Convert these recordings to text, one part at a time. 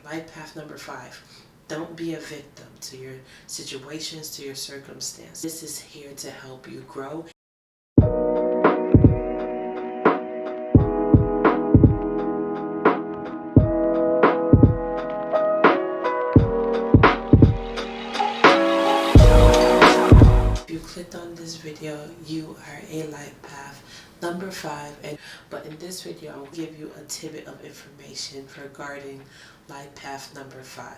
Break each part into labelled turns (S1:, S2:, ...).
S1: Life path number 5. Don't be a victim to your situations, to your circumstances. This is here to help you grow. If you clicked on this video, you are a life path number 5. But in this video, I'll give you a tidbit of information regarding life path number 5.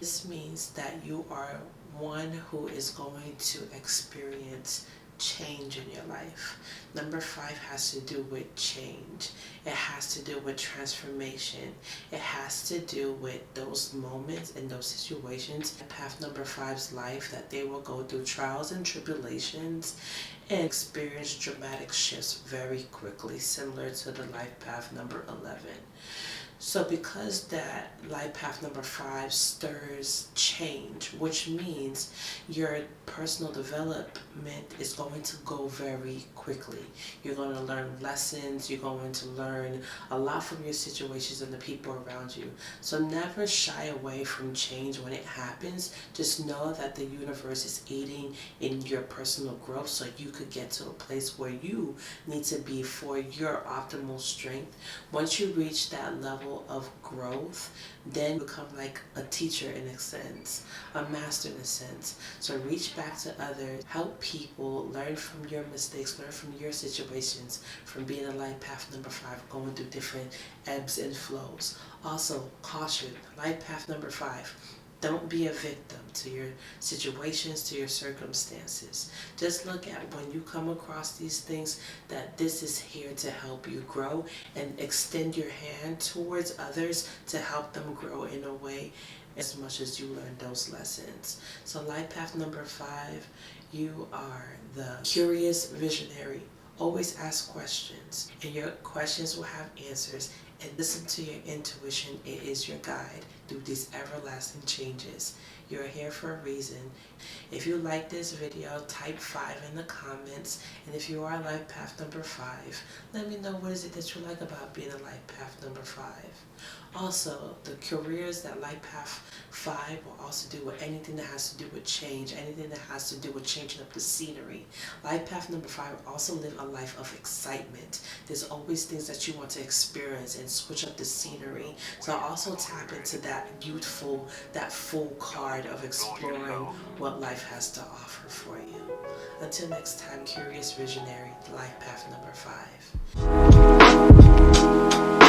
S1: This means that you are one who is going to experience change in your life. Number 5 has to do with change. It has to do with transformation. It has to do with those moments and those situations. Path number 5's life that they will go through trials and tribulations and experience dramatic shifts very quickly, similar to the life path number 11. So because that life path number 5 stirs change, which means your personal development is going to go very quickly. You're going to learn lessons. You're going to learn a lot from your situations and the people around you. So never shy away from change when it happens. Just know that the universe is aiding in your personal growth so you could get to a place where you need to be for your optimal strength. Once you reach that level of growth, then become like a teacher in a sense, a master in a sense. So reach back to others, help people, learn from your mistakes, learn from your situations, from being a life path number 5, going through different ebbs and flows. Also, caution, life path number 5. Don't be a victim to your situations, to your circumstances. Just look at when you come across these things that this is here to help you grow, and extend your hand towards others to help them grow in a way as much as you learn those lessons. So life path number 5, you are the curious visionary. Always ask questions, and your questions will have answers. And listen to your intuition. It is your guide through these everlasting changes. You're here for a reason. If you like this video, type 5 in the comments. And if you are life path number 5, let me know what is it that you like about being a life path number 5. Also, the careers that life path 5 will also do with anything that has to do with change, anything that has to do with changing up the scenery. Life path number 5 will also live a life of excitement. There's always things that you want to experience and switch up the scenery. So also tap into that youthful, that full card of exploring what life has to offer for you. Until next time, curious visionary, life path number 5.